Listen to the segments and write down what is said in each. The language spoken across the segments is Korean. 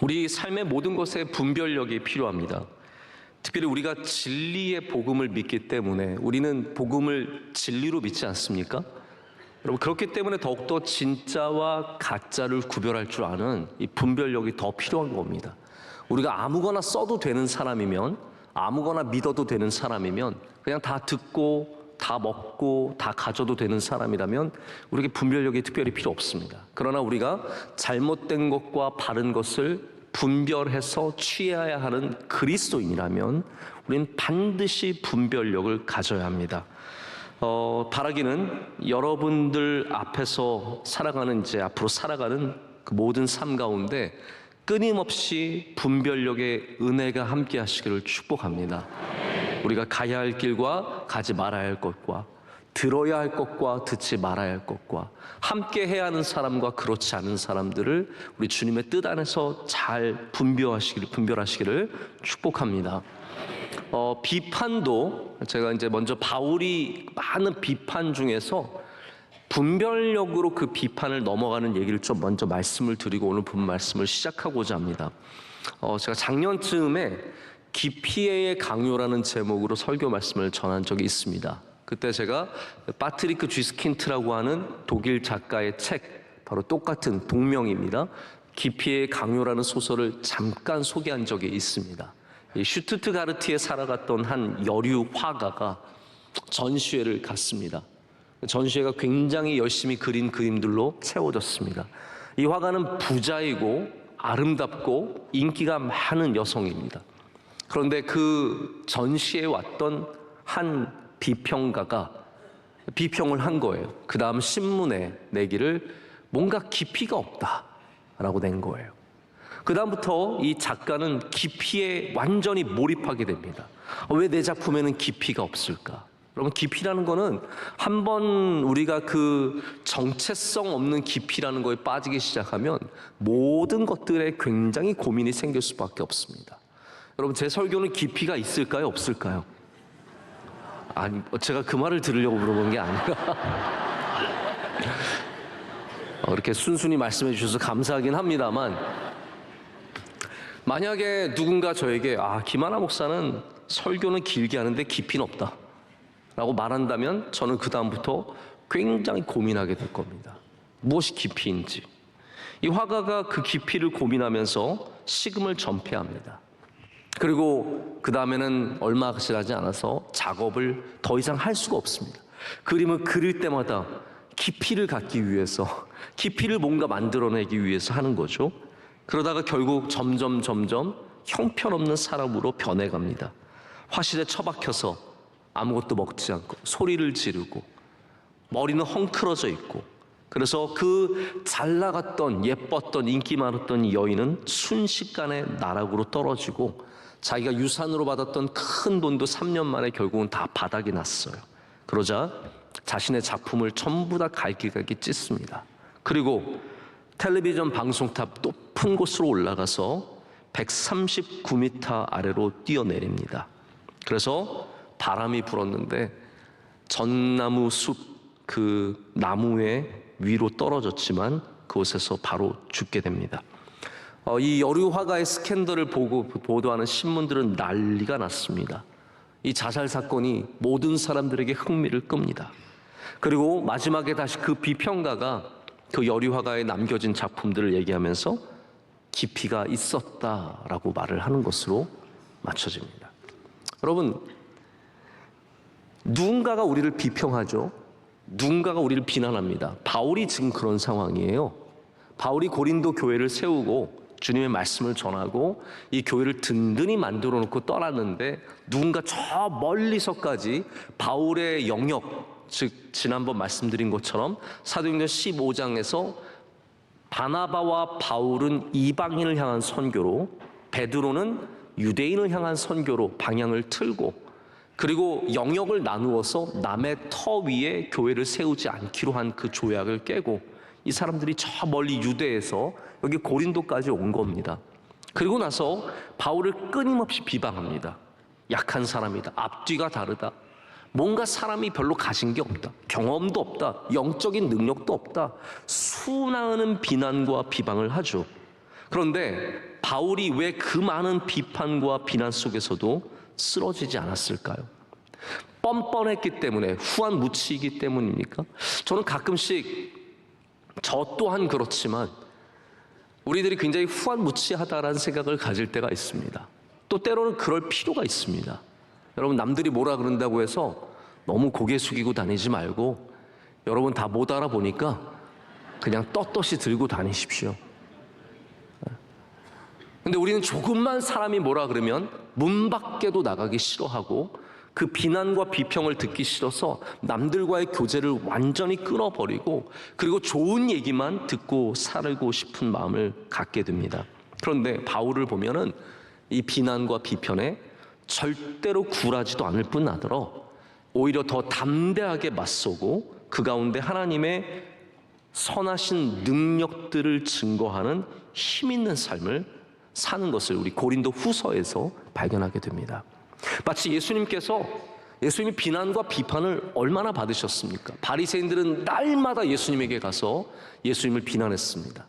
우리 삶의 모든 것에 분별력이 필요합니다. 특별히 우리가 진리의 복음을 믿기 때문에 우리는 복음을 진리로 믿지 않습니까? 여러분, 그렇기 때문에 더욱더 진짜와 가짜를 구별할 줄 아는 이 분별력이 더 필요한 겁니다. 우리가 아무거나 써도 되는 사람이면, 아무거나 믿어도 되는 사람이면, 그냥 다 듣고 다 먹고 다 가져도 되는 사람이라면 우리에게 분별력이 특별히 필요 없습니다. 그러나 우리가 잘못된 것과 바른 것을 분별해서 취해야 하는 그리스도인이라면 우리는 반드시 분별력을 가져야 합니다. 바라기는 여러분들 앞에서 앞으로 살아가는 그 모든 삶 가운데 끊임없이 분별력의 은혜가 함께 하시기를 축복합니다. 우리가 가야 할 길과 가지 말아야 할 것과 들어야 할 것과 듣지 말아야 할 것과 함께 해야 하는 사람과 그렇지 않은 사람들을 우리 주님의 뜻 안에서 잘 분별하시기를 축복합니다. 비판도 제가 이제 먼저 바울이 많은 비판 중에서 분별력으로 그 비판을 넘어가는 얘기를 좀 먼저 말씀을 드리고 오늘 본 말씀을 시작하고자 합니다. 제가 작년쯤에 기피의 강요라는 제목으로 설교 말씀을 전한 적이 있습니다. 그때 제가 파트리크 쥐스킨트라고 하는 독일 작가의 책, 바로 똑같은 동명입니다. 기피의 강요라는 소설을 잠깐 소개한 적이 있습니다. 이 슈투트가르트에 살아갔던 한 여류 화가가 전시회를 갔습니다. 전시회가 굉장히 열심히 그린 그림들로 채워졌습니다. 이 화가는 부자이고 아름답고 인기가 많은 여성입니다. 그런데 그 전시에 왔던 한 비평가가 비평을 한 거예요. 그 다음 신문에 내기를 뭔가 깊이가 없다라고 낸 거예요. 그 다음부터 이 작가는 깊이에 완전히 몰입하게 됩니다. 왜 내 작품에는 깊이가 없을까? 여러분, 깊이라는 거는 한번 우리가 그 정체성 없는 깊이라는 거에 빠지기 시작하면 모든 것들에 굉장히 고민이 생길 수밖에 없습니다. 여러분, 제 설교는 깊이가 있을까요? 없을까요? 아니, 제가 그 말을 들으려고 물어본 게 아니라 이렇게 순순히 말씀해 주셔서 감사하긴 합니다만, 만약에 누군가 저에게 김하나 목사는 설교는 길게 하는데 깊이는 없다 라고 말한다면 저는 그 다음부터 굉장히 고민하게 될 겁니다. 무엇이 깊이인지. 이 화가가 그 깊이를 고민하면서 식음을 전폐합니다. 그리고 그 다음에는 얼마 지나지 않아서 작업을 더 이상 할 수가 없습니다. 그림을 그릴 때마다 깊이를 갖기 위해서, 깊이를 뭔가 만들어내기 위해서 하는 거죠. 그러다가 결국 점점 형편없는 사람으로 변해갑니다. 화실에 처박혀서 아무것도 먹지 않고 소리를 지르고 머리는 헝클어져 있고, 그래서 그 잘 나갔던 예뻤던 인기 많았던 이 여인은 순식간에 나락으로 떨어지고 자기가 유산으로 받았던 큰 돈도 3년 만에 결국은 다 바닥이 났어요. 그러자 자신의 작품을 전부 다 갈기갈기 찢습니다. 그리고 텔레비전 방송탑 높은 곳으로 올라가서 139m 아래로 뛰어내립니다. 그래서 바람이 불었는데 전나무 숲 그 나무의 위로 떨어졌지만 그곳에서 바로 죽게 됩니다. 이 여류 화가의 스캔들을 보고 보도하는 신문들은 난리가 났습니다. 이 자살 사건이 모든 사람들에게 흥미를 끕니다. 그리고 마지막에 다시 그 비평가가 그 여류 화가에 남겨진 작품들을 얘기하면서 깊이가 있었다라고 말을 하는 것으로 맞춰집니다. 여러분, 누군가가 우리를 비평하죠. 누군가가 우리를 비난합니다. 바울이 지금 그런 상황이에요. 바울이 고린도 교회를 세우고 주님의 말씀을 전하고 이 교회를 든든히 만들어 놓고 떠났는데 누군가 저 멀리서까지 바울의 영역, 즉 지난번 말씀드린 것처럼 사도행전 15장에서 바나바와 바울은 이방인을 향한 선교로, 베드로는 유대인을 향한 선교로 방향을 틀고, 그리고 영역을 나누어서 남의 터 위에 교회를 세우지 않기로 한 그 조약을 깨고 이 사람들이 저 멀리 유대에서 여기 고린도까지 온 겁니다. 그리고 나서 바울을 끊임없이 비방합니다. 약한 사람이다. 앞뒤가 다르다. 뭔가 사람이 별로 가진 게 없다. 경험도 없다. 영적인 능력도 없다. 수많은 비난과 비방을 하죠. 그런데 바울이 왜 그 많은 비판과 비난 속에서도 쓰러지지 않았을까요? 뻔뻔했기 때문에, 후한무치이기 때문입니까? 저는 가끔씩 저 또한 그렇지만 우리들이 굉장히 후한무치하다라는 생각을 가질 때가 있습니다. 또 때로는 그럴 필요가 있습니다. 여러분, 남들이 뭐라 그런다고 해서 너무 고개 숙이고 다니지 말고, 여러분 다 못 알아보니까 그냥 떳떳이 들고 다니십시오. 근데 우리는 조금만 사람이 뭐라 그러면 문 밖에도 나가기 싫어하고, 그 비난과 비평을 듣기 싫어서 남들과의 교제를 완전히 끊어버리고, 그리고 좋은 얘기만 듣고 살고 싶은 마음을 갖게 됩니다. 그런데 바울을 보면은 이 비난과 비편에 절대로 굴하지도 않을 뿐 나더러 오히려 더 담대하게 맞서고, 그 가운데 하나님의 선하신 능력들을 증거하는 힘 있는 삶을 사는 것을 우리 고린도 후서에서 발견하게 됩니다. 마치 예수님이 비난과 비판을 얼마나 받으셨습니까? 바리새인들은 날마다 예수님에게 가서 예수님을 비난했습니다.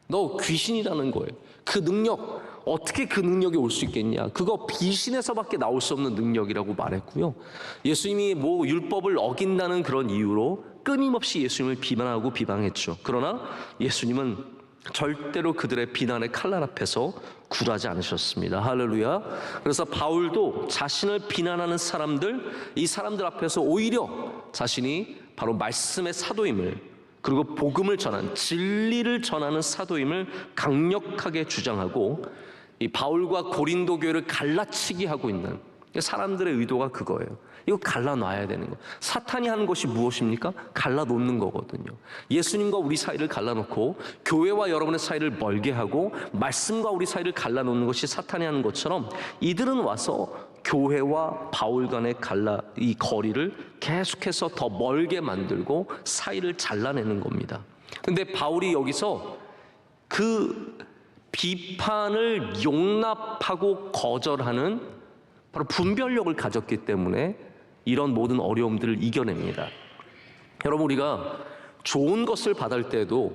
너 귀신이라는 거예요. 그 능력, 어떻게 그 능력이 올 수 있겠냐? 그거 비신에서밖에 나올 수 없는 능력이라고 말했고요. 예수님이 뭐 율법을 어긴다는 그런 이유로 끊임없이 예수님을 비난하고 비방했죠. 그러나 예수님은 절대로 그들의 비난의 칼날 앞에서 굴하지 않으셨습니다. 할렐루야. 그래서 바울도 자신을 비난하는 사람들, 이 사람들 앞에서 오히려 자신이 바로 말씀의 사도임을, 그리고 복음을 전하는, 진리를 전하는 사도임을 강력하게 주장하고, 이 바울과 고린도 교회를 갈라치기 하고 있는 사람들의 의도가 그거예요. 이거 갈라놔야 되는 거. 사탄이 하는 것이 무엇입니까? 갈라놓는 거거든요. 예수님과 우리 사이를 갈라놓고 교회와 여러분의 사이를 멀게 하고 말씀과 우리 사이를 갈라놓는 것이 사탄이 하는 것처럼, 이들은 와서 교회와 바울 간의 이 거리를 계속해서 더 멀게 만들고 사이를 잘라내는 겁니다. 근데 바울이 여기서 그 비판을 용납하고 거절하는 바로 분별력을 가졌기 때문에 이런 모든 어려움들을 이겨냅니다. 여러분, 우리가 좋은 것을 받을 때도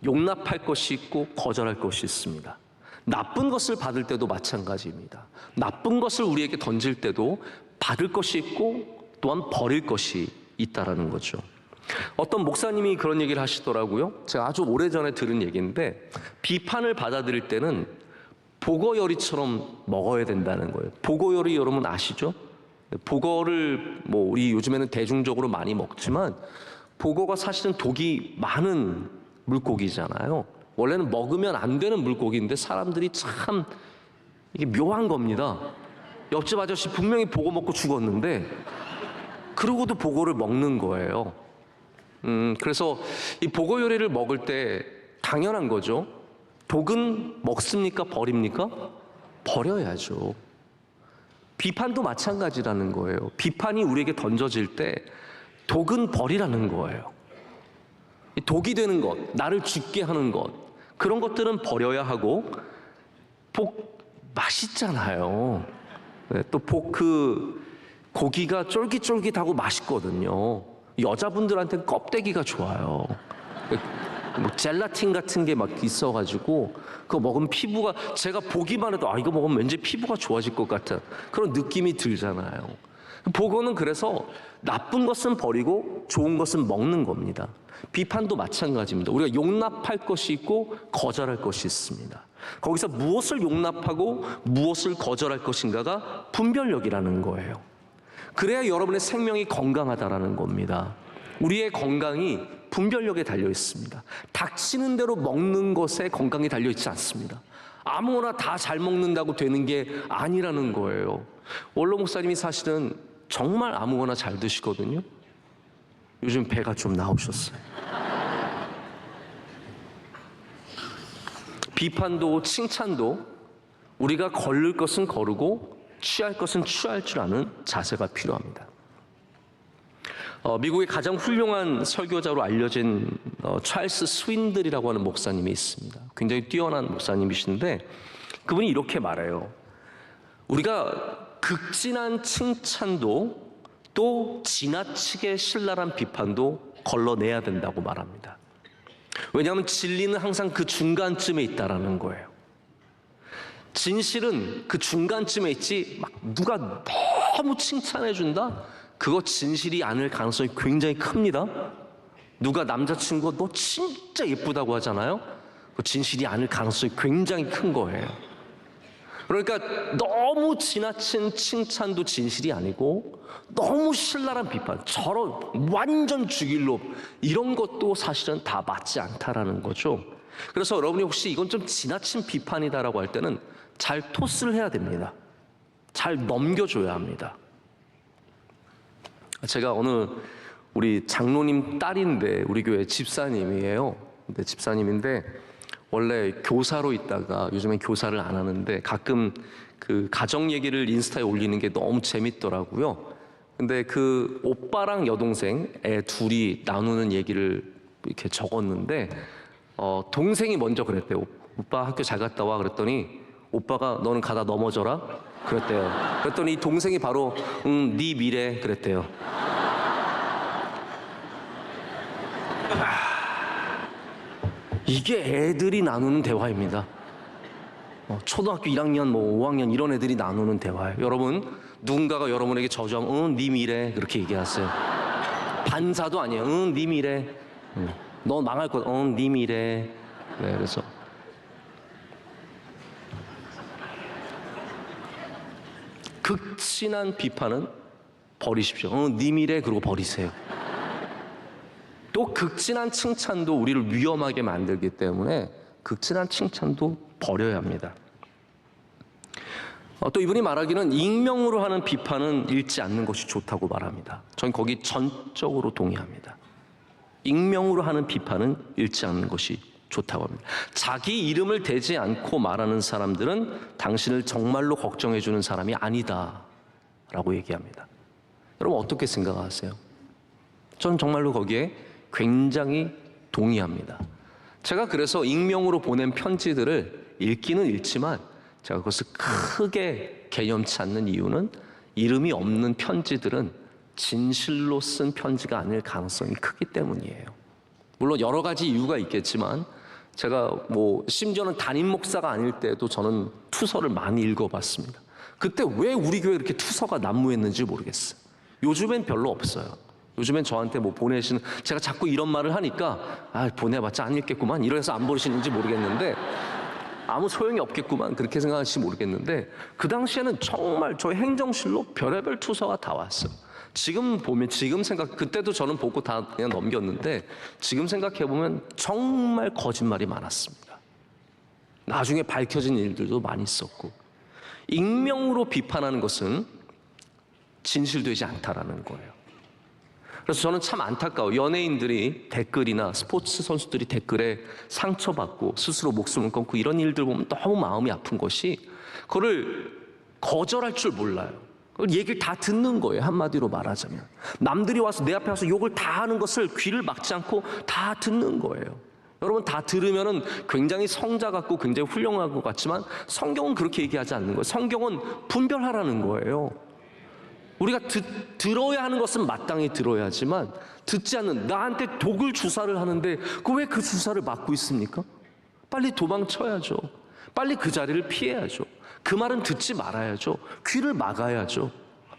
용납할 것이 있고 거절할 것이 있습니다. 나쁜 것을 받을 때도 마찬가지입니다. 나쁜 것을 우리에게 던질 때도 받을 것이 있고 또한 버릴 것이 있다라는 거죠. 어떤 목사님이 그런 얘기를 하시더라고요. 제가 아주 오래전에 들은 얘기인데, 비판을 받아들일 때는 보거요리처럼 먹어야 된다는 거예요. 보거요리 여러분 아시죠? 보거를 뭐 우리 요즘에는 대중적으로 많이 먹지만, 보거가 사실은 독이 많은 물고기잖아요. 원래는 먹으면 안 되는 물고기인데 사람들이 참 이게 묘한 겁니다. 옆집 아저씨 분명히 보거 먹고 죽었는데 그러고도 보거를 먹는 거예요. 그래서 이 보거 요리를 먹을 때 당연한 거죠. 독은 먹습니까? 버립니까? 버려야죠. 비판도 마찬가지라는 거예요. 비판이 우리에게 던져질 때 독은 버리라는 거예요. 독이 되는 것, 나를 죽게 하는 것, 그런 것들은 버려야 하고, 복 맛있잖아요. 또 그 고기가 쫄깃쫄깃하고 맛있거든요. 여자분들한테는 껍데기가 좋아요. 뭐 젤라틴 같은 게 막 있어가지고 그거 먹으면 피부가, 제가 보기만 해도 이거 먹으면 왠지 피부가 좋아질 것 같은 그런 느낌이 들잖아요. 보고는 그래서 나쁜 것은 버리고 좋은 것은 먹는 겁니다. 비판도 마찬가지입니다. 우리가 용납할 것이 있고 거절할 것이 있습니다. 거기서 무엇을 용납하고 무엇을 거절할 것인가가 분별력이라는 거예요. 그래야 여러분의 생명이 건강하다라는 겁니다. 우리의 건강이 분별력에 달려 있습니다. 닥치는 대로 먹는 것에 건강이 달려 있지 않습니다. 아무거나 다 잘 먹는다고 되는 게 아니라는 거예요. 원로 목사님이 사실은 정말 아무거나 잘 드시거든요. 요즘 배가 좀 나오셨어요. 비판도 칭찬도 우리가 걸을 것은 거르고 취할 것은 취할 줄 아는 자세가 필요합니다. 미국의 가장 훌륭한 설교자로 알려진 찰스 스윈들이라고 하는 목사님이 있습니다. 굉장히 뛰어난 목사님이신데 그분이 이렇게 말해요. 우리가 극진한 칭찬도 또 지나치게 신랄한 비판도 걸러내야 된다고 말합니다. 왜냐하면 진리는 항상 그 중간쯤에 있다라는 거예요. 진실은 그 중간쯤에 있지, 막 누가 너무 칭찬해 준다? 그거 진실이 아닐 가능성이 굉장히 큽니다. 누가 남자친구가 너 진짜 예쁘다고 하잖아요. 그 진실이 아닐 가능성이 굉장히 큰 거예요. 그러니까 너무 지나친 칭찬도 진실이 아니고, 너무 신랄한 비판, 저런 완전 죽일 놈, 이런 것도 사실은 다 맞지 않다라는 거죠. 그래서 여러분이 혹시 이건 좀 지나친 비판이다라고 할 때는 잘 토스를 해야 됩니다. 잘 넘겨줘야 합니다. 제가 어느 우리 장로님 딸인데, 우리 교회 집사님이에요. 근데 집사님인데 원래 교사로 있다가 요즘엔 교사를 안 하는데 가끔 그 가정 얘기를 인스타에 올리는 게 너무 재밌더라고요. 근데 그 오빠랑 여동생 애 둘이 나누는 얘기를 이렇게 적었는데, 동생이 먼저 그랬대요. 오빠 학교 잘 갔다 와. 그랬더니 오빠가 너는 가다 넘어져라 그랬대요. 그랬더니 동생이 바로 네 미래 그랬대요. 이게 애들이 나누는 대화입니다. 초등학교 1학년, 5학년 이런 애들이 나누는 대화예요. 여러분, 누군가가 여러분에게 저주하면 네 미래 그렇게 얘기하세요. 반사도 아니에요. 네 미래. 너 망할 거야. 네 미래. 네, 그래서 극진한 비판은 버리십시오. 네 미래 그러고 버리세요. 또 극진한 칭찬도 우리를 위험하게 만들기 때문에 극진한 칭찬도 버려야 합니다. 또 이분이 말하기는 익명으로 하는 비판은 읽지 않는 것이 좋다고 말합니다. 전 거기 전적으로 동의합니다. 익명으로 하는 비판은 읽지 않는 것이 좋다고 합니다. 자기 이름을 대지 않고 말하는 사람들은 당신을 정말로 걱정해 주는 사람이 아니다 라고 얘기합니다. 여러분 어떻게 생각하세요? 전 정말로 거기에 굉장히 동의합니다. 제가 그래서 익명으로 보낸 편지들을 읽기는 읽지만 제가 그것을 크게 개념치 않는 이유는 이름이 없는 편지들은 진실로 쓴 편지가 아닐 가능성이 크기 때문이에요. 물론 여러 가지 이유가 있겠지만 제가 심지어는 담임 목사가 아닐 때도 저는 투서를 많이 읽어봤습니다. 그때 왜 우리 교회에 이렇게 투서가 난무했는지 모르겠어요. 요즘엔 별로 없어요. 요즘엔 저한테 보내시는, 제가 자꾸 이런 말을 하니까 보내봤자 안 읽겠구만 이래서 안 보내시는지 모르겠는데, 아무 소용이 없겠구만 그렇게 생각하실지 모르겠는데, 그 당시에는 정말 저희 행정실로 별의별 투서가 다 왔어요. 지금 보면, 그때도 저는 보고 다 그냥 넘겼는데 지금 생각해보면 정말 거짓말이 많았습니다. 나중에 밝혀진 일들도 많이 있었고, 익명으로 비판하는 것은 진실되지 않다라는 거예요. 그래서 저는 참 안타까워요. 연예인들이 댓글이나 스포츠 선수들이 댓글에 상처받고 스스로 목숨을 끊고 이런 일들 보면 너무 마음이 아픈 것이, 그거를 거절할 줄 몰라요. 얘기를 다 듣는 거예요. 한마디로 말하자면 남들이 와서 내 앞에 와서 욕을 다 하는 것을 귀를 막지 않고 다 듣는 거예요. 여러분, 다 들으면은 굉장히 성자 같고 굉장히 훌륭한 것 같지만 성경은 그렇게 얘기하지 않는 거예요. 성경은 분별하라는 거예요. 우리가 들어야 하는 것은 마땅히 들어야 하지만, 듣지 않는, 나한테 독을 주사를 하는데 왜 그 주사를 맞고 있습니까? 빨리 도망쳐야죠. 빨리 그 자리를 피해야죠. 그 말은 듣지 말아야죠. 귀를 막아야죠.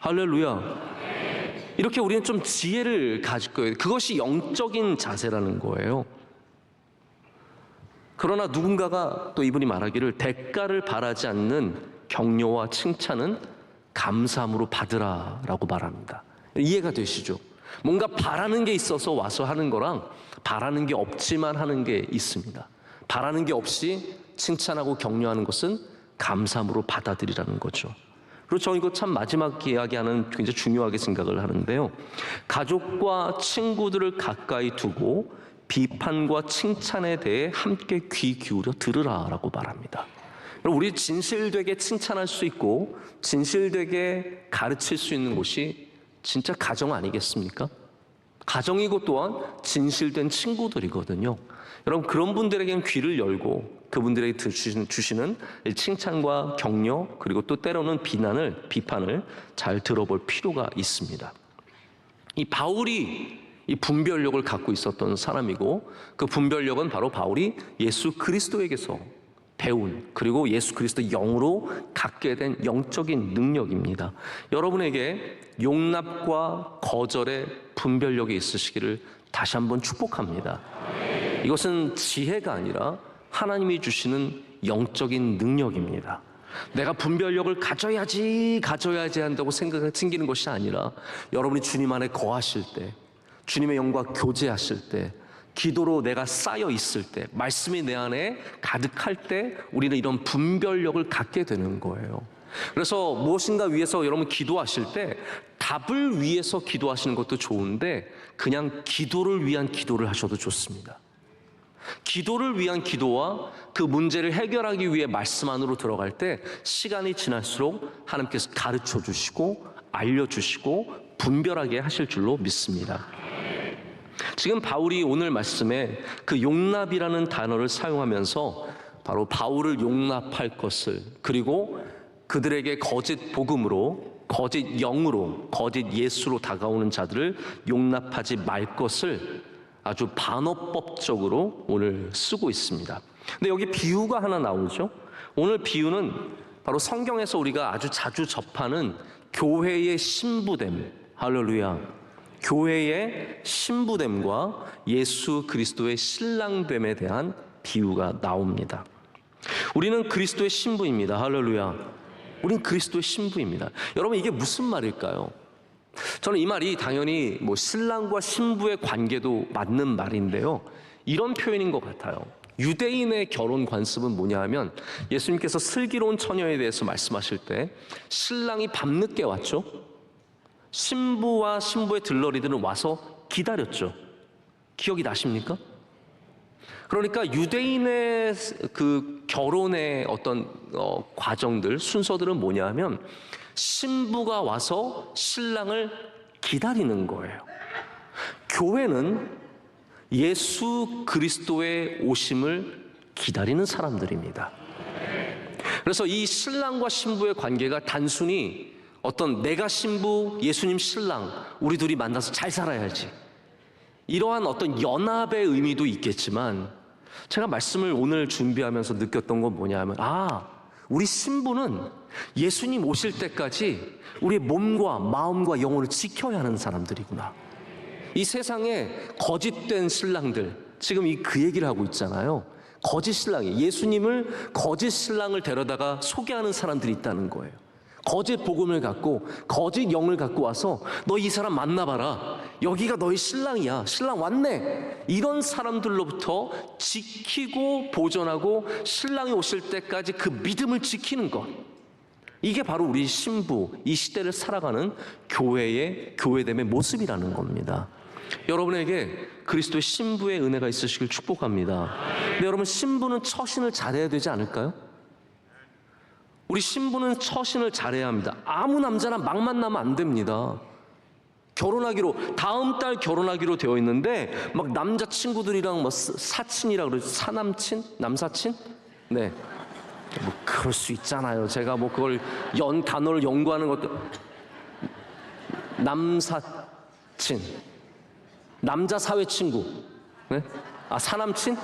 할렐루야. 이렇게 우리는 좀 지혜를 가질 거예요. 그것이 영적인 자세라는 거예요. 그러나 누군가가 또 이분이 말하기를 대가를 바라지 않는 격려와 칭찬은 감사함으로 받으라라고 말합니다. 이해가 되시죠? 뭔가 바라는 게 있어서 와서 하는 거랑 바라는 게 없지만 하는 게 있습니다. 바라는 게 없이 칭찬하고 격려하는 것은 감사함으로 받아들이라는 거죠. 그리고 저 이거 참 마지막 이야기하는 굉장히 중요하게 생각을 하는데요. 가족과 친구들을 가까이 두고 비판과 칭찬에 대해 함께 귀 기울여 들으라라고 말합니다. 우리 진실되게 칭찬할 수 있고 진실되게 가르칠 수 있는 곳이 진짜 가정 아니겠습니까? 가정이고 또한 진실된 친구들이거든요. 여러분, 그런 분들에게는 귀를 열고 그분들에게 주시는 칭찬과 격려, 그리고 또 때로는 비판을 잘 들어볼 필요가 있습니다. 이 바울이 이 분별력을 갖고 있었던 사람이고, 그 분별력은 바로 바울이 예수 그리스도에게서 배운, 그리고 예수 그리스도 영으로 갖게 된 영적인 능력입니다. 여러분에게 용납과 거절의 분별력이 있으시기를 다시 한번 축복합니다. 이것은 지혜가 아니라 하나님이 주시는 영적인 능력입니다. 내가 분별력을 가져야지 한다고 생기는 것이 아니라 여러분이 주님 안에 거하실 때, 주님의 영과 교제하실 때, 기도로 내가 쌓여 있을 때, 말씀이 내 안에 가득할 때 우리는 이런 분별력을 갖게 되는 거예요. 그래서 무엇인가 위해서 여러분 기도하실 때 답을 위해서 기도하시는 것도 좋은데 그냥 기도를 위한 기도를 하셔도 좋습니다. 기도를 위한 기도와 그 문제를 해결하기 위해 말씀 안으로 들어갈 때 시간이 지날수록 하나님께서 가르쳐 주시고 알려주시고 분별하게 하실 줄로 믿습니다. 지금 바울이 오늘 말씀에 그 용납이라는 단어를 사용하면서 바로 바울을 용납할 것을, 그리고 그들에게 거짓 복음으로, 거짓 영으로, 거짓 예수로 다가오는 자들을 용납하지 말 것을 아주 반어법적으로 오늘 쓰고 있습니다. 근데 여기 비유가 하나 나오죠. 오늘 비유는 바로 성경에서 우리가 아주 자주 접하는 교회의 신부됨, 할렐루야, 교회의 신부됨과 예수 그리스도의 신랑됨에 대한 비유가 나옵니다. 우리는 그리스도의 신부입니다. 할렐루야. 우린 그리스도의 신부입니다. 여러분, 이게 무슨 말일까요? 저는 이 말이 당연히 신랑과 신부의 관계도 맞는 말인데요, 이런 표현인 것 같아요. 유대인의 결혼 관습은 뭐냐 하면, 예수님께서 슬기로운 처녀에 대해서 말씀하실 때 신랑이 밤늦게 왔죠. 신부와 신부의 들러리들은 와서 기다렸죠. 기억이 나십니까? 그러니까 유대인의 그 결혼의 어떤 과정들, 순서들은 뭐냐 하면 신부가 와서 신랑을 기다리는 거예요. 교회는 예수 그리스도의 오심을 기다리는 사람들입니다. 그래서 이 신랑과 신부의 관계가 단순히 어떤 내가 신부, 예수님 신랑, 우리 둘이 만나서 잘 살아야지, 이러한 어떤 연합의 의미도 있겠지만, 제가 말씀을 오늘 준비하면서 느꼈던 건 뭐냐 하면, 우리 신부는 예수님 오실 때까지 우리의 몸과 마음과 영혼을 지켜야 하는 사람들이구나. 이 세상에 거짓된 신랑들, 지금 그 얘기를 하고 있잖아요. 거짓 신랑이, 예수님을 거짓 신랑을 데려다가 소개하는 사람들이 있다는 거예요. 거짓 복음을 갖고 거짓 영을 갖고 와서 너 이 사람 만나봐라, 여기가 너의 신랑이야, 신랑 왔네, 이런 사람들로부터 지키고 보존하고 신랑이 오실 때까지 그 믿음을 지키는 것, 이게 바로 우리 신부, 이 시대를 살아가는 교회의 교회됨의 모습이라는 겁니다. 여러분에게 그리스도의 신부의 은혜가 있으시길 축복합니다. 근데 여러분, 신부는 처신을 잘해야 되지 않을까요? 우리 신부는 처신을 잘해야 합니다. 아무 남자나 막 만나면 안 됩니다. 결혼하기로, 다음 달 결혼하기로 되어 있는데 막 남자친구들이랑 사친이라 그러죠. 사남친? 남사친? 네, 그럴 수 있잖아요. 제가 그걸 단어를 연구하는 것도, 남사친, 남자 사회 친구, 네? 사남친?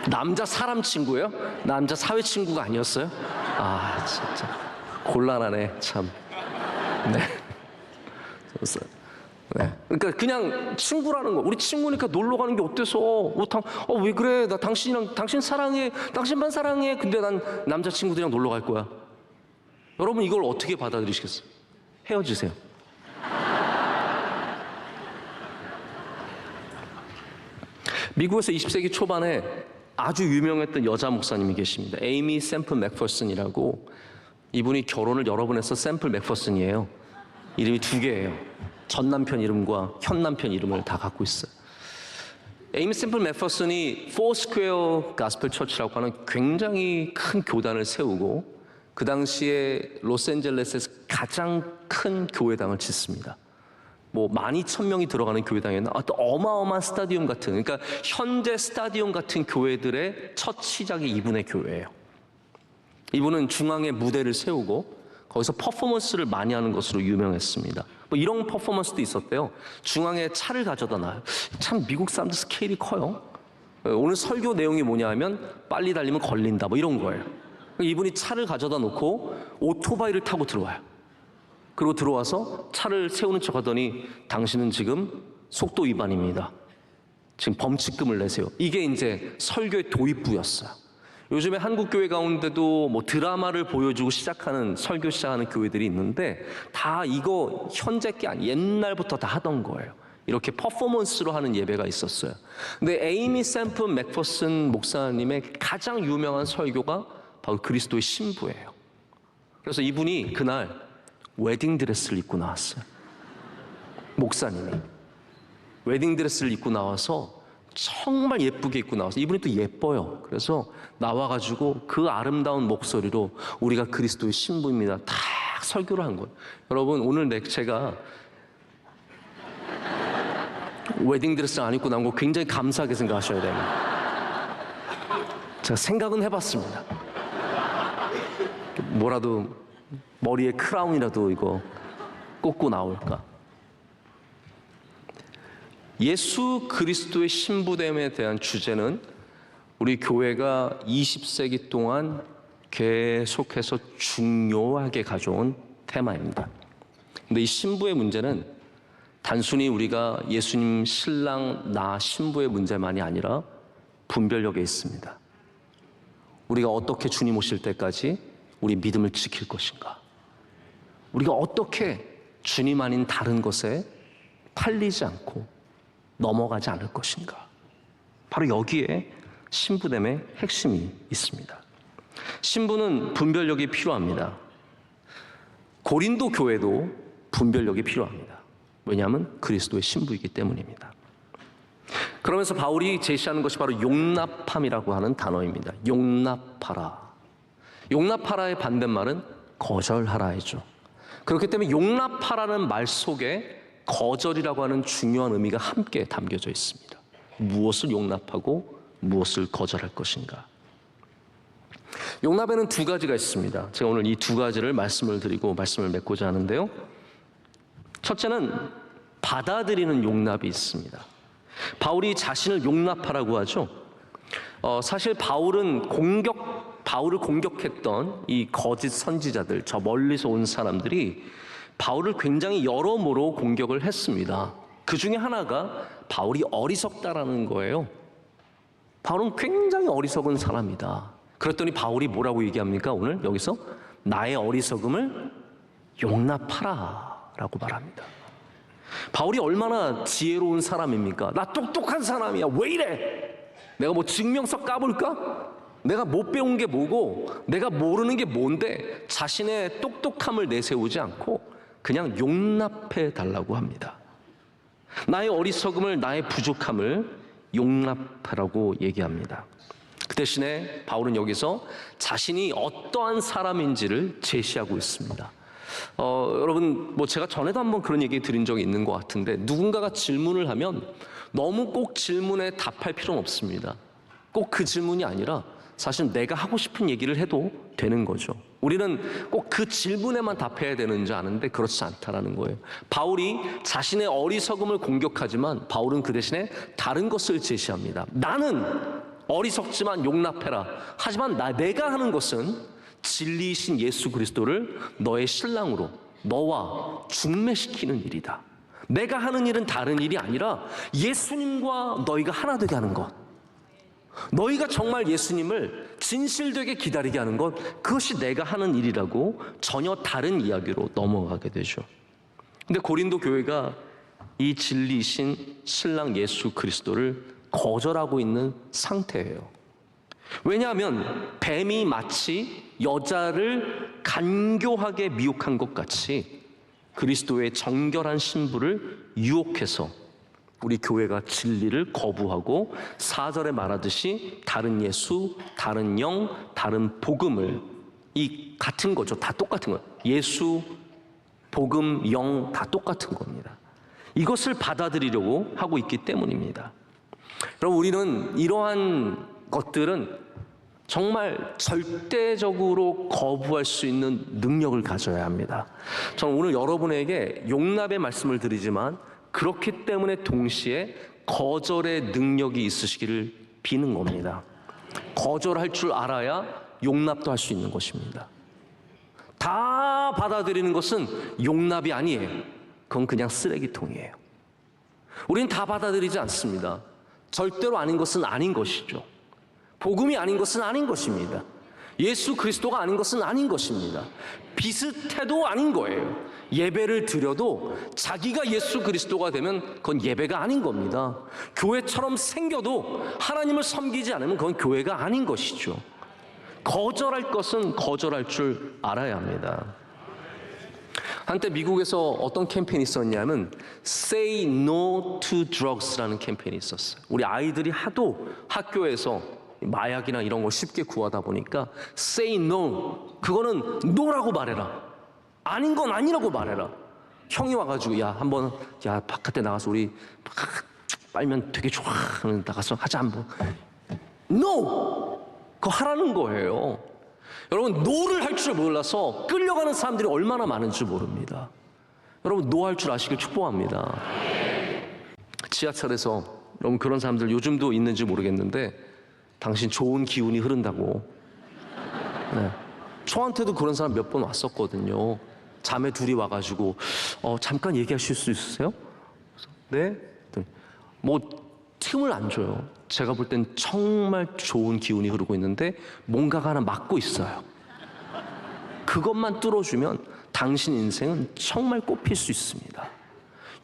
남자 사람 친구예요? 남자 사회 친구가 아니었어요? 진짜 곤란하네, 참. 네. 네. 그러니까 그냥 친구라는 거. 우리 친구니까 놀러 가는 게 어때서? 왜 그래? 나 당신 사랑해. 당신만 사랑해. 근데 난 남자친구들이랑 놀러 갈 거야. 여러분, 이걸 어떻게 받아들이시겠어요? 헤어지세요. 미국에서 20세기 초반에 아주 유명했던 여자 목사님이 계십니다. 에이미 샘플 맥퍼슨이라고. 이분이 결혼을 여러 번 해서 샘플 맥퍼슨이에요. 이름이 2개예요. 전 남편 이름과 현 남편 이름을 다 갖고 있어요. 에이미 샘플 맥퍼슨이 포스퀘어 가스펠 처치라고 하는 굉장히 큰 교단을 세우고, 그 당시에 로스앤젤레스에서 가장 큰 교회당을 짓습니다. 12,000명이 들어가는 교회당에는 어떤 어마어마한 스타디움 같은, 그러니까 현재 스타디움 같은 교회들의 첫 시작이 이분의 교회예요. 이분은 중앙에 무대를 세우고 거기서 퍼포먼스를 많이 하는 것으로 유명했습니다. 이런 퍼포먼스도 있었대요. 중앙에 차를 가져다 놔요. 참 미국 사람들 스케일이 커요. 오늘 설교 내용이 뭐냐 하면 빨리 달리면 걸린다 뭐 이런 거예요. 이분이 차를 가져다 놓고 오토바이를 타고 들어와요. 그리고 들어와서 차를 세우는 척 하더니 당신은 지금 속도 위반입니다. 지금 범칙금을 내세요. 이게 이제 설교의 도입부였어요. 요즘에 한국 교회 가운데도 뭐 드라마를 보여주고 시작하는 설교 시작하는 교회들이 있는데 다 이거 현재 게 아니 옛날부터 다 하던 거예요. 이렇게 퍼포먼스로 하는 예배가 있었어요. 근데 에이미 샘플 맥퍼슨 목사님의 가장 유명한 설교가 바로 그리스도의 신부예요. 그래서 이분이 그날 웨딩드레스를 입고 나왔어요. 목사님이 웨딩드레스를 입고 나와서 정말 예쁘게 입고 나와서 이분이 또 예뻐요. 그래서 나와가지고 그 아름다운 목소리로 우리가 그리스도의 신부입니다 딱 설교를 한 거예요. 여러분 오늘 제가 웨딩드레스 안 입고 나온 거 굉장히 감사하게 생각하셔야 됩니다. 제가 생각은 해봤습니다. 뭐라도 머리에 크라운이라도 이거 꽂고 나올까. 예수 그리스도의 신부됨에 대한 주제는 우리 교회가 20세기 동안 계속해서 중요하게 가져온 테마입니다. 근데 이 신부의 문제는 단순히 우리가 예수님 신랑 나 신부의 문제만이 아니라 분별력에 있습니다. 우리가 어떻게 주님 오실 때까지 우리 믿음을 지킬 것인가? 우리가 어떻게 주님 아닌 다른 것에 팔리지 않고 넘어가지 않을 것인가? 바로 여기에 신부됨의 핵심이 있습니다. 신부는 분별력이 필요합니다. 고린도 교회도 분별력이 필요합니다. 왜냐하면 그리스도의 신부이기 때문입니다. 그러면서 바울이 제시하는 것이 바로 용납함이라고 하는 단어입니다. 용납하라. 용납하라의 반대말은 거절하라이죠. 그렇기 때문에 용납하라는 말 속에 거절이라고 하는 중요한 의미가 함께 담겨져 있습니다. 무엇을 용납하고 무엇을 거절할 것인가. 용납에는 두 가지가 있습니다. 제가 오늘 이 두 가지를 말씀을 드리고 말씀을 맺고자 하는데요. 첫째는 받아들이는 용납이 있습니다. 바울이 자신을 용납하라고 하죠. 사실 바울을 공격했던 이 거짓 선지자들, 저 멀리서 온 사람들이 바울을 굉장히 여러모로 공격을 했습니다. 그 중에 하나가 바울이 어리석다라는 거예요. 바울은 굉장히 어리석은 사람이다. 그랬더니 바울이 뭐라고 얘기합니까? 오늘 여기서 나의 어리석음을 용납하라 라고 말합니다. 바울이 얼마나 지혜로운 사람입니까? 나 똑똑한 사람이야. 왜 이래? 내가 뭐 증명서 까볼까? 내가 못 배운 게 뭐고 내가 모르는 게 뭔데 자신의 똑똑함을 내세우지 않고 그냥 용납해 달라고 합니다. 나의 어리석음을, 나의 부족함을 용납하라고 얘기합니다. 그 대신에 바울은 여기서 자신이 어떠한 사람인지를 제시하고 있습니다. 여러분 뭐 제가 전에도 한번 그런 얘기 드린 적이 있는 것 같은데 누군가가 질문을 하면 너무 꼭 질문에 답할 필요는 없습니다. 꼭 그 질문이 아니라 사실 내가 하고 싶은 얘기를 해도 되는 거죠. 우리는 꼭 그 질문에만 답해야 되는 줄 아는데 그렇지 않다라는 거예요. 바울이 자신의 어리석음을 공격하지만 바울은 그 대신에 다른 것을 제시합니다. 나는 어리석지만 용납해라. 하지만 내가 하는 것은 진리이신 예수 그리스도를 너의 신랑으로 너와 중매시키는 일이다. 내가 하는 일은 다른 일이 아니라 예수님과 너희가 하나 되게 하는 것. 너희가 정말 예수님을 진실되게 기다리게 하는 것, 그것이 내가 하는 일이라고 전혀 다른 이야기로 넘어가게 되죠. 근데 고린도 교회가 이 진리이신 신랑 예수 그리스도를 거절하고 있는 상태예요. 왜냐하면 뱀이 마치 여자를 간교하게 미혹한 것 같이 그리스도의 정결한 신부를 유혹해서 우리 교회가 진리를 거부하고 4절에 말하듯이 다른 예수, 다른 영, 다른 복음을 이 같은 거죠. 다 똑같은 거예요. 예수, 복음, 영 다 똑같은 겁니다. 이것을 받아들이려고 하고 있기 때문입니다. 여러분 우리는 이러한 것들은 정말 절대적으로 거부할 수 있는 능력을 가져야 합니다. 저는 오늘 여러분에게 용납의 말씀을 드리지만 그렇기 때문에 동시에 거절의 능력이 있으시기를 비는 겁니다. 거절할 줄 알아야 용납도 할 수 있는 것입니다. 다 받아들이는 것은 용납이 아니에요. 그건 그냥 쓰레기통이에요. 우리는 다 받아들이지 않습니다. 절대로 아닌 것은 아닌 것이죠. 복음이 아닌 것은 아닌 것입니다. 예수 그리스도가 아닌 것은 아닌 것입니다. 비슷해도 아닌 거예요. 예배를 드려도 자기가 예수 그리스도가 되면 그건 예배가 아닌 겁니다. 교회처럼 생겨도 하나님을 섬기지 않으면 그건 교회가 아닌 것이죠. 거절할 것은 거절할 줄 알아야 합니다. 한때 미국에서 어떤 캠페인이 있었냐면 Say No to Drugs라는 캠페인이 있었어요. 우리 아이들이 하도 학교에서 마약이나 이런 걸 쉽게 구하다 보니까 Say No, 그거는 no라고 말해라. 아닌 건 아니라고 말해라. 형이 와가지고 야 바깥에 나가서 우리 빨면 되게 좋아. 나가서 하자 한번. No! 그거 하라는 거예요. 여러분 노를 할 줄 몰라서 끌려가는 사람들이 얼마나 많은지 모릅니다. 여러분 노 할 줄 아시길 축복합니다. 지하철에서 여러분 그런 사람들 요즘도 있는지 모르겠는데 당신 좋은 기운이 흐른다고. 네. 저한테도 그런 사람 몇 번 왔었거든요. 자매 둘이 와가지고 잠깐 얘기하실 수 있으세요? 네? 뭐 틈을 안 줘요. 제가 볼 땐 정말 좋은 기운이 흐르고 있는데 뭔가가 하나 막고 있어요. 그것만 뚫어주면 당신 인생은 정말 꽃필 수 있습니다.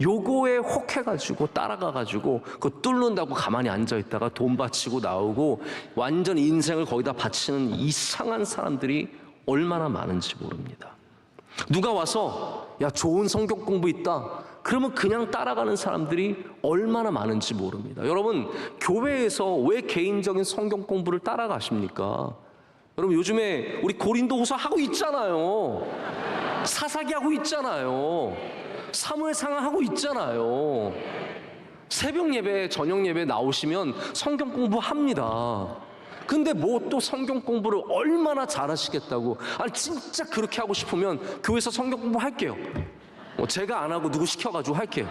요거에 혹해가지고 따라가가지고 그거 뚫는다고 가만히 앉아있다가 돈 바치고 나오고 완전 인생을 거기다 바치는 이상한 사람들이 얼마나 많은지 모릅니다. 누가 와서 야 좋은 성경 공부 있다 그러면 그냥 따라가는 사람들이 얼마나 많은지 모릅니다. 여러분 교회에서 왜 개인적인 성경 공부를 따라가십니까? 여러분 요즘에 우리 고린도후서 하고 있잖아요. 사사기 하고 있잖아요. 사무엘상하 하고 있잖아요. 새벽 예배, 저녁 예배 나오시면 성경 공부합니다. 근데 뭐 또 성경 공부를 얼마나 잘하시겠다고. 아니 진짜 그렇게 하고 싶으면 교회에서 성경 공부 할게요. 제가 안 하고 누구 시켜가지고 할게요.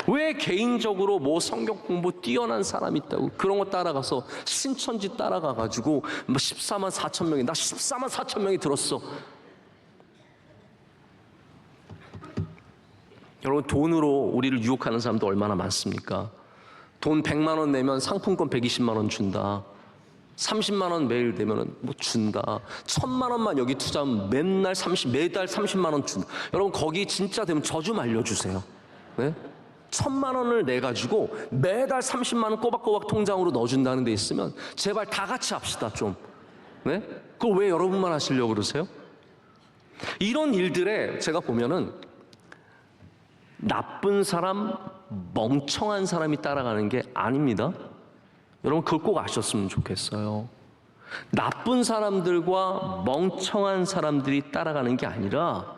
왜 개인적으로 뭐 성경 공부 뛰어난 사람이 있다고 그런 거 따라가서 신천지 따라가가지고 뭐 14만 4천 명이 나 14만 4천 명이 들었어. 여러분 돈으로 우리를 유혹하는 사람도 얼마나 많습니까? 돈 100만 원 내면 상품권 120만 원 준다. 30만 원 매일 내면은 뭐 준다. 1000만 원만 여기 투자하면 매달 30만 원 준다. 여러분 거기 진짜 되면 저 좀 알려주세요. 네? 1000만 원을 내가지고 매달 30만 원 꼬박꼬박 통장으로 넣어준다는 데 있으면 제발 다 같이 합시다 좀. 네? 그걸 왜 여러분만 하시려고 그러세요? 이런 일들에 제가 보면은 나쁜 사람, 멍청한 사람이 따라가는 게 아닙니다. 여러분 그걸 꼭 아셨으면 좋겠어요. 나쁜 사람들과 멍청한 사람들이 따라가는 게 아니라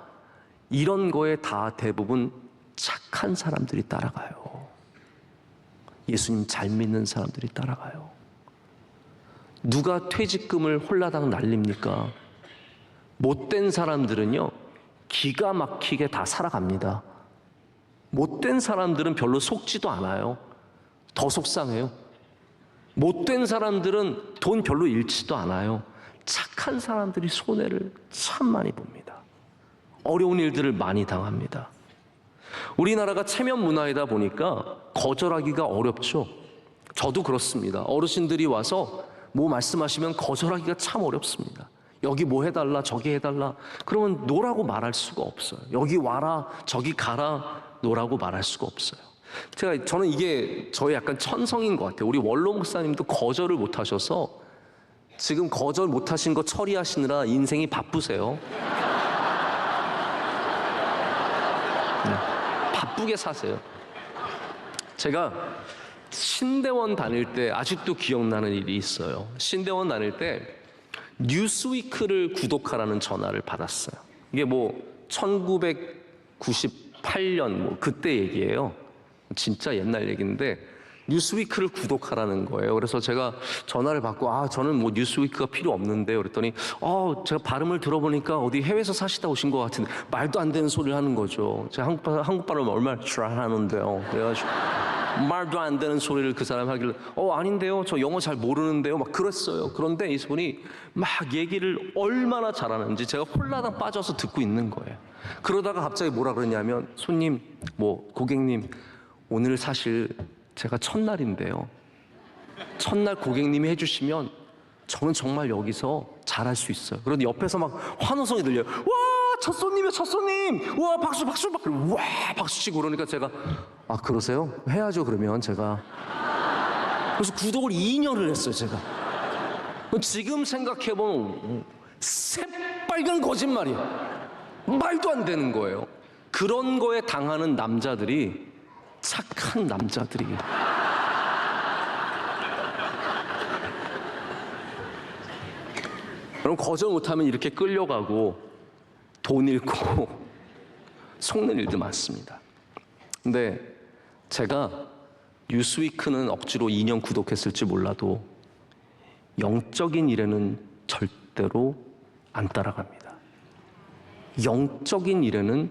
이런 거에 다 대부분 착한 사람들이 따라가요. 예수님 잘 믿는 사람들이 따라가요. 누가 퇴직금을 홀라당 날립니까? 못된 사람들은요 기가 막히게 다 살아갑니다. 못된 사람들은 별로 속지도 않아요. 더 속상해요. 못된 사람들은 돈 별로 잃지도 않아요. 착한 사람들이 손해를 참 많이 봅니다. 어려운 일들을 많이 당합니다. 우리나라가 체면 문화이다 보니까 거절하기가 어렵죠. 저도 그렇습니다. 어르신들이 와서 뭐 말씀하시면 거절하기가 참 어렵습니다. 여기 뭐 해달라 저기 해달라 그러면 노라고 말할 수가 없어요. 여기 와라 저기 가라 노라고 말할 수가 없어요. 저는 이게 저의 약간 천성인 것 같아요. 우리 원로 목사님도 거절을 못 하셔서 지금 거절 못 하신 거 처리하시느라 인생이 바쁘세요. 바쁘게 사세요. 제가 신대원 다닐 때 아직도 기억나는 일이 있어요. 신대원 다닐 때 뉴스위크를 구독하라는 전화를 받았어요. 이게 뭐 1998년 뭐 그때 얘기예요. 진짜 옛날 얘기인데 뉴스위크를 구독하라는 거예요. 그래서 제가 전화를 받고 저는 뭐 뉴스위크가 필요 없는데요. 그랬더니 제가 발음을 들어보니까 어디 해외에서 사시다 오신 것 같은데 말도 안 되는 소리를 하는 거죠. 제가 한국 발음 얼마나 잘하는데요. 그래가지고 말도 안 되는 소리를 그 사람이 하길래 아닌데요, 저 영어 잘 모르는데요, 막 그랬어요. 그런데 이분이 막 얘기를 얼마나 잘하는지 제가 홀라당 빠져서 듣고 있는 거예요. 그러다가 갑자기 뭐라 그러냐면, 손님, 고객님, 오늘 사실 제가 첫날인데요, 첫날 고객님이 해주시면 저는 정말 여기서 잘할 수 있어요. 그런데 옆에서 막 환호성이 들려요. 와, 첫 손님이야, 첫 손님. 와, 박수, 박수, 박수. 와, 박수 치고 그러니까 제가, 그러세요? 해야죠, 그러면 제가. 그래서 구독을 2년을 했어요, 제가. 지금 생각해보면 새빨간 거짓말이야. 말도 안 되는 거예요. 그런 거에 당하는 남자들이 착한 남자들이에요. 그럼 거절 못하면 이렇게 끌려가고 돈 잃고 속는 일도 많습니다. 근데 제가 뉴스위크는 억지로 2년 구독했을지 몰라도 영적인 일에는 절대로 안 따라갑니다. 영적인 일에는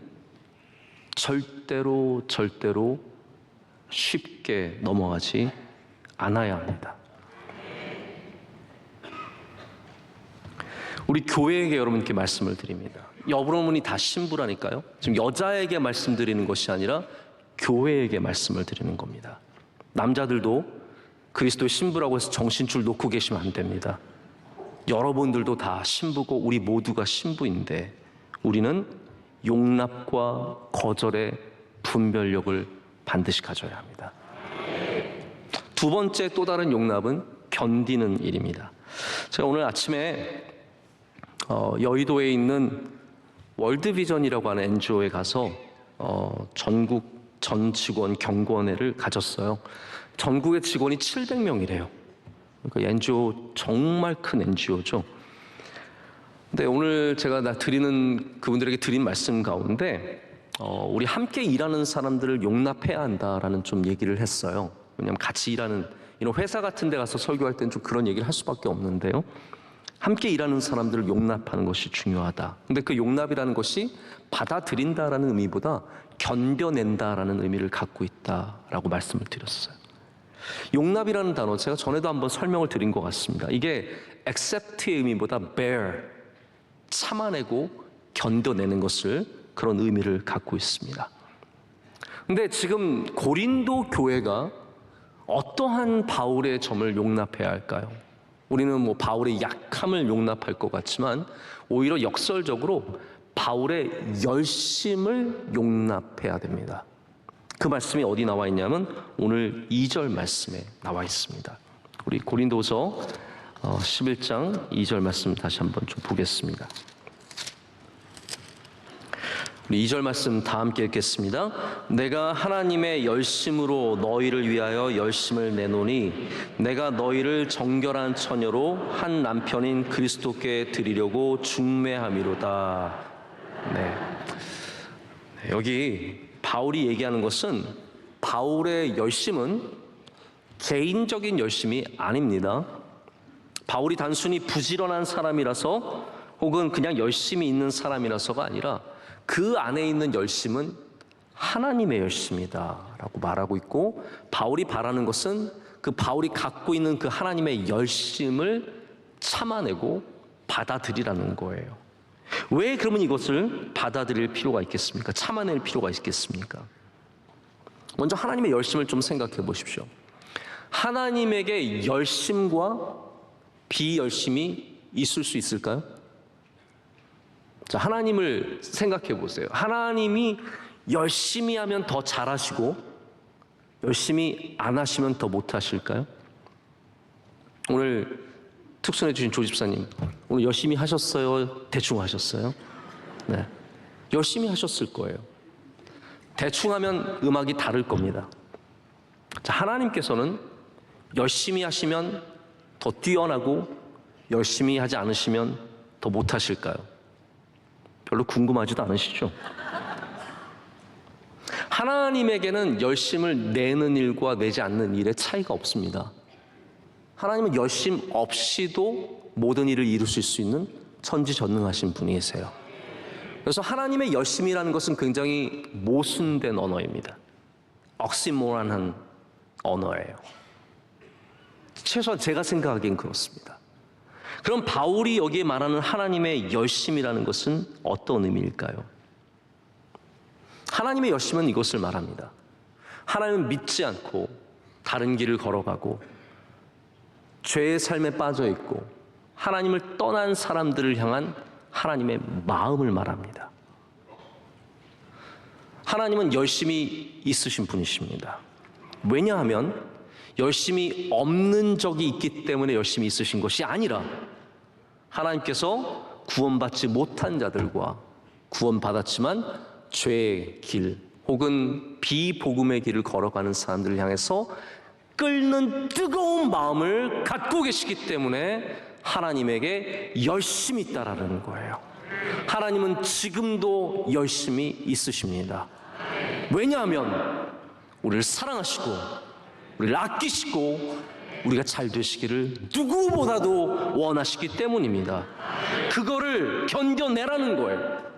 절대로 쉽게 넘어가지 않아야 합니다. 우리 교회에게 여러분께 말씀을 드립니다. 여러분이 다 신부라니까요. 지금 여자에게 말씀드리는 것이 아니라 교회에게 말씀을 드리는 겁니다. 남자들도 그리스도의 신부라고 해서 정신줄 놓고 계시면 안 됩니다. 여러분들도 다 신부고 우리 모두가 신부인데 우리는 용납과 거절의 분별력을 반드시 가져야 합니다. 두 번째 또 다른 용납은 견디는 일입니다. 제가 오늘 아침에 여의도에 있는 월드비전이라고 하는 NGO에 가서 전국 전 직원 경권회를 가졌어요. 전국의 직원이 700명이래요. 그러니까 NGO 정말 큰 NGO죠. 근데 오늘 제가 그분들에게 드린 말씀 가운데 우리 함께 일하는 사람들을 용납해야 한다라는 좀 얘기를 했어요. 왜냐하면 같이 일하는 이런 회사 같은 데 가서 설교할 때는 좀 그런 얘기를 할 수밖에 없는데요. 함께 일하는 사람들을 용납하는 것이 중요하다. 근데 그 용납이라는 것이 받아들인다라는 의미보다 견뎌낸다라는 의미를 갖고 있다라고 말씀을 드렸어요. 용납이라는 단어 제가 전에도 한번 설명을 드린 것 같습니다. 이게 accept의 의미보다 bear, 참아내고 견뎌내는 것을 그런 의미를 갖고 있습니다. 근데 지금 고린도 교회가 어떠한 바울의 점을 용납해야 할까요? 우리는 바울의 약함을 용납할 것 같지만 오히려 역설적으로 바울의 열심을 용납해야 됩니다. 그 말씀이 어디 나와 있냐면 오늘 2절 말씀에 나와 있습니다. 우리 고린도서 11장 2절 말씀 다시 한번 좀 보겠습니다. 우리 2절 말씀 다 함께 읽겠습니다. 내가 하나님의 열심으로 너희를 위하여 열심을 내노니 내가 너희를 정결한 처녀로 한 남편인 그리스도께 드리려고 중매함이로다. 네. 여기 바울이 얘기하는 것은 바울의 열심은 개인적인 열심이 아닙니다. 바울이 단순히 부지런한 사람이라서 혹은 그냥 열심히 있는 사람이라서가 아니라 그 안에 있는 열심은 하나님의 열심이다라고 말하고 있고 바울이 바라는 것은 그 바울이 갖고 있는 그 하나님의 열심을 참아내고 받아들이라는 거예요. 왜 그러면 이것을 받아들일 필요가 있겠습니까? 참아낼 필요가 있겠습니까? 먼저 하나님의 열심을 좀 생각해 보십시오. 하나님에게 열심과 비열심이 있을 수 있을까요? 자, 하나님을 생각해 보세요. 하나님이 열심히 하면 더 잘하시고 열심히 안 하시면 더 못하실까요? 오늘 특순해 주신 조 집사님, 오늘 열심히 하셨어요? 대충 하셨어요? 네, 열심히 하셨을 거예요. 대충 하면 음악이 다를 겁니다. 자, 하나님께서는 열심히 하시면 더 뛰어나고 열심히 하지 않으시면 더 못하실까요? 별로 궁금하지도 않으시죠? 하나님에게는 열심을 내는 일과 내지 않는 일의 차이가 없습니다. 하나님은 열심 없이도 모든 일을 이루실 수 있는 천지전능하신 분이세요. 그래서 하나님의 열심이라는 것은 굉장히 모순된 언어입니다. 억시모란한 언어예요. 최소한 제가 생각하기엔 그렇습니다. 그럼 바울이 여기에 말하는 하나님의 열심이라는 것은 어떤 의미일까요? 하나님의 열심은 이것을 말합니다. 하나님은 믿지 않고 다른 길을 걸어가고 죄의 삶에 빠져 있고 하나님을 떠난 사람들을 향한 하나님의 마음을 말합니다. 하나님은 열심이 있으신 분이십니다. 왜냐하면 열심이 없는 적이 있기 때문에 열심이 있으신 것이 아니라 하나님께서 구원받지 못한 자들과 구원받았지만 죄의 길 혹은 비복음의 길을 걸어가는 사람들을 향해서 끓는 뜨거운 마음을 갖고 계시기 때문에 하나님에게 열심이 있다라는 거예요. 하나님은 지금도 열심히 있으십니다. 왜냐하면 우리를 사랑하시고 우리를 아끼시고 우리가 잘 되시기를 누구보다도 원하시기 때문입니다. 그거를 견뎌내라는 거예요.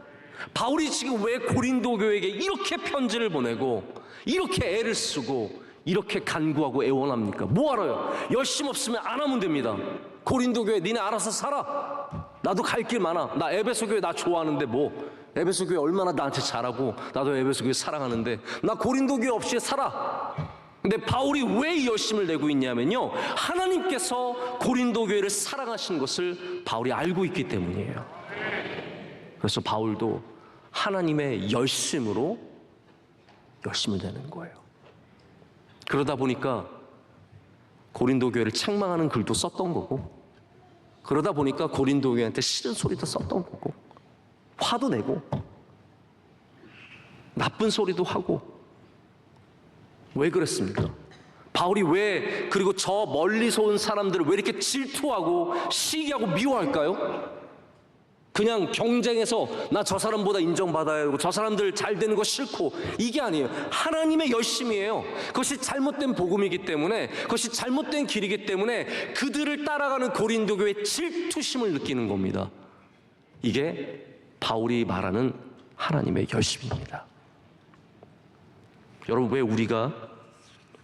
바울이 지금 왜 고린도 교회에게 이렇게 편지를 보내고 이렇게 애를 쓰고 이렇게 간구하고 애원합니까? 뭐하러요? 열심 없으면 안 하면 됩니다. 고린도 교회 니네 알아서 살아. 나도 갈 길 많아. 나 에베소 교회 나 좋아하는데 뭐 에베소 교회 얼마나 나한테 잘하고 나도 에베소 교회 사랑하는데 나 고린도 교회 없이 살아. 근데 바울이 왜 이 열심을 내고 있냐면요, 하나님께서 고린도 교회를 사랑하신 것을 바울이 알고 있기 때문이에요. 그래서 바울도 하나님의 열심으로 열심을 내는 거예요. 그러다 보니까 고린도 교회를 책망하는 글도 썼던 거고, 그러다 보니까 고린도 교회한테 싫은 소리도 썼던 거고, 화도 내고 나쁜 소리도 하고. 왜 그랬습니까? 바울이 왜, 그리고 저 멀리서 온 사람들을 왜 이렇게 질투하고 시기하고 미워할까요? 그냥 경쟁해서 나 저 사람보다 인정받아야 하고 저 사람들 잘 되는 거 싫고, 이게 아니에요. 하나님의 열심이에요. 그것이 잘못된 복음이기 때문에, 그것이 잘못된 길이기 때문에 그들을 따라가는 고린도 교회의 질투심을 느끼는 겁니다. 이게 바울이 말하는 하나님의 열심입니다. 여러분, 왜 우리가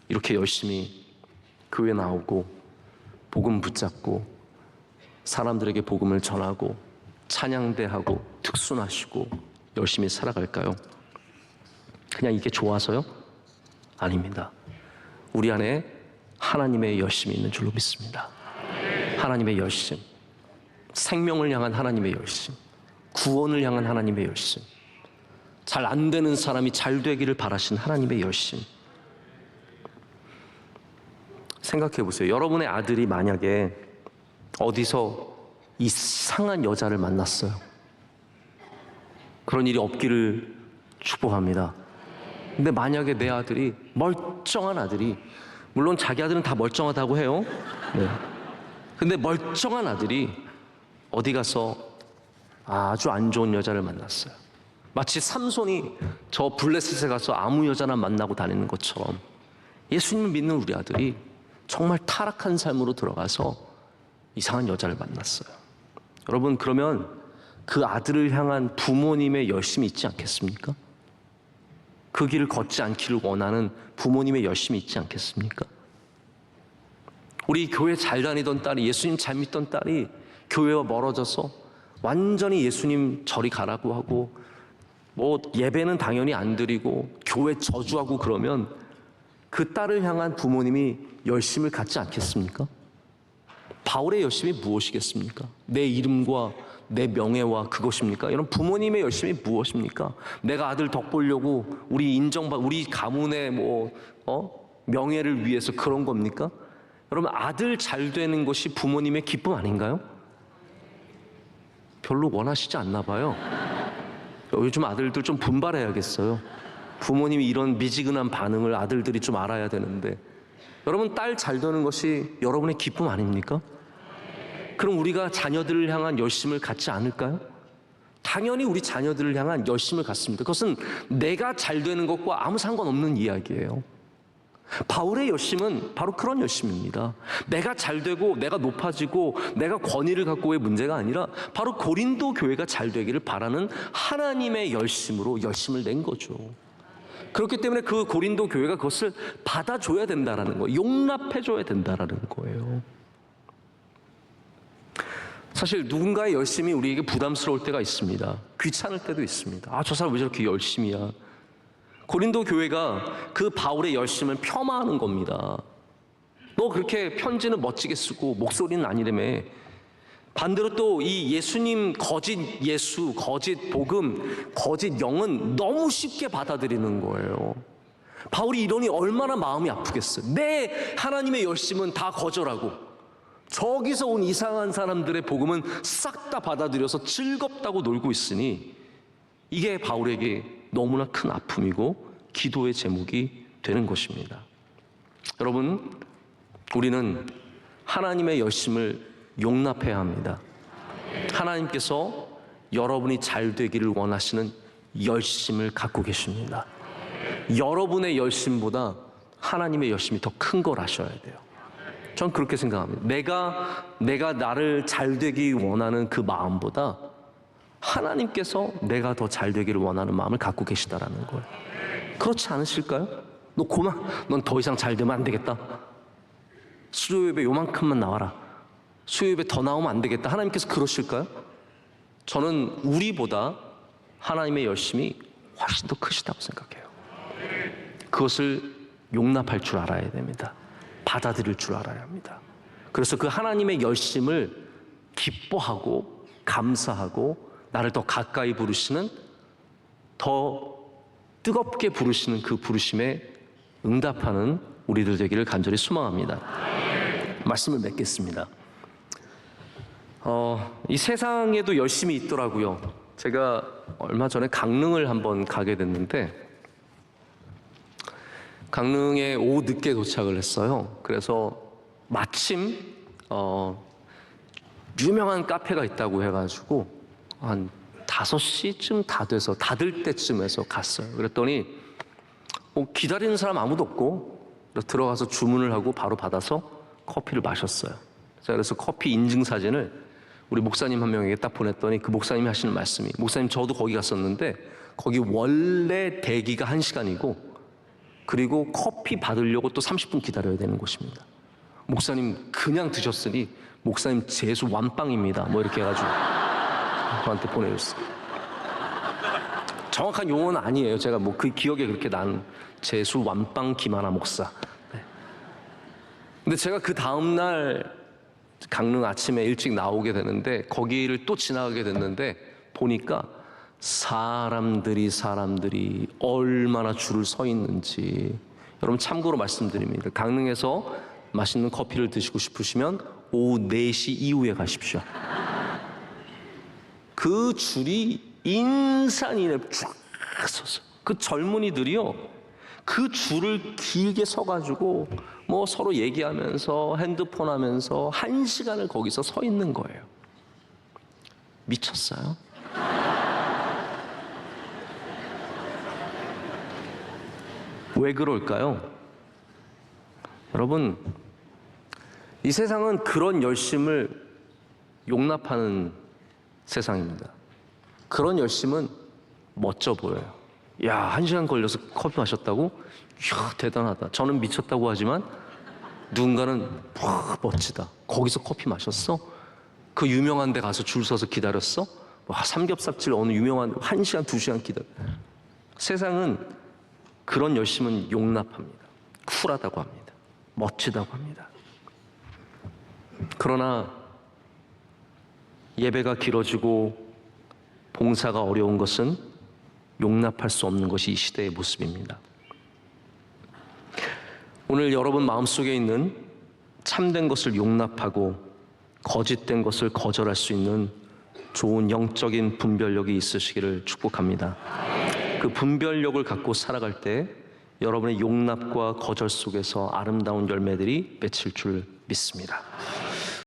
이렇게 열심히 교회 나오고 복음 붙잡고 사람들에게 복음을 전하고 찬양대하고 특순하시고 열심히 살아갈까요? 그냥 이게 좋아서요? 아닙니다. 우리 안에 하나님의 열심이 있는 줄로 믿습니다. 하나님의 열심, 생명을 향한 하나님의 열심, 구원을 향한 하나님의 열심, 잘 안 되는 사람이 잘 되기를 바라신 하나님의 열심. 생각해 보세요. 여러분의 아들이 만약에 어디서 이상한 여자를 만났어요. 그런 일이 없기를 축복합니다. 근데 만약에 내 아들이, 멀쩡한 아들이, 물론 자기 아들은 다 멀쩡하다고 해요. 네. 근데 멀쩡한 아들이 어디 가서 아주 안 좋은 여자를 만났어요. 마치 삼손이 저 블레셋에 가서 아무 여자나 만나고 다니는 것처럼 예수님을 믿는 우리 아들이 정말 타락한 삶으로 들어가서 이상한 여자를 만났어요. 여러분, 그러면 그 아들을 향한 부모님의 열심이 있지 않겠습니까? 그 길을 걷지 않기를 원하는 부모님의 열심이 있지 않겠습니까? 우리 교회 잘 다니던 딸이, 예수님 잘 믿던 딸이 교회와 멀어져서 완전히 예수님 저리 가라고 하고, 뭐 예배는 당연히 안 드리고 교회 저주하고 그러면 그 딸을 향한 부모님이 열심을 갖지 않겠습니까? 바울의 열심이 무엇이겠습니까? 내 이름과 내 명예와 그것입니까? 여러분, 부모님의 열심이 무엇입니까? 내가 아들 덕 보려고 우리 가문의 명예를 위해서 그런 겁니까? 여러분, 아들 잘 되는 것이 부모님의 기쁨 아닌가요? 별로 원하시지 않나 봐요. 요즘 아들들 좀 분발해야겠어요. 부모님이 이런 미지근한 반응을 아들들이 좀 알아야 되는데, 여러분, 딸 잘 되는 것이 여러분의 기쁨 아닙니까? 그럼 우리가 자녀들을 향한 열심을 갖지 않을까요? 당연히 우리 자녀들을 향한 열심을 갖습니다. 그것은 내가 잘 되는 것과 아무 상관없는 이야기예요. 바울의 열심은 바로 그런 열심입니다. 내가 잘 되고 내가 높아지고 내가 권위를 갖고의 문제가 아니라 바로 고린도 교회가 잘 되기를 바라는 하나님의 열심으로 열심을 낸 거죠. 그렇기 때문에 그 고린도 교회가 그것을 받아줘야 된다라는 거예요. 용납해줘야 된다라는 거예요. 사실 누군가의 열심이 우리에게 부담스러울 때가 있습니다. 귀찮을 때도 있습니다. 아, 저 사람 왜 저렇게 열심이야. 고린도 교회가 그 바울의 열심을 폄하하는 겁니다. 너 그렇게 편지는 멋지게 쓰고 목소리는 아니라며. 반대로 또 이 예수님 거짓 예수, 거짓 복음, 거짓 영은 너무 쉽게 받아들이는 거예요. 바울이 이러니 얼마나 마음이 아프겠어요. 내 하나님의 열심은 다 거절하고 저기서 온 이상한 사람들의 복음은 싹 다 받아들여서 즐겁다고 놀고 있으니 이게 바울에게 너무나 큰 아픔이고 기도의 제목이 되는 것입니다. 여러분, 우리는 하나님의 열심을 용납해야 합니다. 하나님께서 여러분이 잘 되기를 원하시는 열심을 갖고 계십니다. 여러분의 열심보다 하나님의 열심이 더 큰 걸 아셔야 돼요. 전 그렇게 생각합니다. 내가 나를 잘 되기 원하는 그 마음보다 하나님께서 내가 더 잘 되기를 원하는 마음을 갖고 계시다라는 거예요. 그렇지 않으실까요? 너 고만, 넌 더 이상 잘 되면 안 되겠다. 수요예배 요만큼만 나와라. 수요예배 더 나오면 안 되겠다. 하나님께서 그러실까요? 저는 우리보다 하나님의 열심이 훨씬 더 크시다고 생각해요. 그것을 용납할 줄 알아야 됩니다. 받아들일 줄 알아야 합니다. 그래서 그 하나님의 열심을 기뻐하고 감사하고 나를 더 가까이 부르시는, 더 뜨겁게 부르시는 그 부르심에 응답하는 우리들 되기를 간절히 소망합니다. 말씀을 맺겠습니다. 이 세상에도 열심이 있더라고요. 제가 얼마 전에 강릉을 한번 가게 됐는데 강릉에 오후 늦게 도착을 했어요. 그래서 마침 유명한 카페가 있다고 해가지고 한 5시쯤 다 돼서 닫을 때쯤에서 갔어요. 그랬더니 기다리는 사람 아무도 없고 들어가서 주문을 하고 바로 받아서 커피를 마셨어요. 제가 그래서 커피 인증 사진을 우리 목사님 한 명에게 딱 보냈더니 그 목사님이 하시는 말씀이, 목사님 저도 거기 갔었는데 거기 원래 대기가 1시간이고 그리고 커피 받으려고 또 30분 기다려야 되는 곳입니다. 목사님 그냥 드셨으니 목사님 재수 완빵입니다. 뭐 이렇게 해가지고 저한테 보내줬어요. 정확한 용어는 아니에요. 제가 뭐 그 기억에 그렇게 난 재수 완빵 김하나 목사. 네. 근데 제가 그 다음날 강릉 아침에 일찍 나오게 되는데 거기를 또 지나가게 됐는데 보니까 사람들이 얼마나 줄을 서 있는지. 여러분 참고로 말씀드립니다. 강릉에서 맛있는 커피를 드시고 싶으시면 오후 4시 이후에 가십시오. 그 줄이 인산이네 쫙 서서 그 젊은이들이요 그 줄을 길게 서가지고 뭐 서로 얘기하면서 핸드폰 하면서 1시간을 거기서 서 있는 거예요. 미쳤어요? 왜 그럴까요? 여러분, 이 세상은 그런 열심을 용납하는 세상입니다. 그런 열심은 멋져 보여요. 야, 1시간 걸려서 커피 마셨다고? 이야, 대단하다. 저는 미쳤다고 하지만 누군가는 와, 멋지다. 거기서 커피 마셨어? 그 유명한 데 가서 줄 서서 기다렸어? 와, 삼겹살집 어느 유명한 1시간, 2시간 기다려. 세상은 그런 열심은 용납합니다. 쿨하다고 합니다. 멋지다고 합니다. 그러나 예배가 길어지고 봉사가 어려운 것은 용납할 수 없는 것이 이 시대의 모습입니다. 오늘 여러분 마음속에 있는 참된 것을 용납하고 거짓된 것을 거절할 수 있는 좋은 영적인 분별력이 있으시기를 축복합니다. 그 분별력을 갖고 살아갈 때 여러분의 용납과 거절 속에서 아름다운 열매들이 맺힐 줄 믿습니다.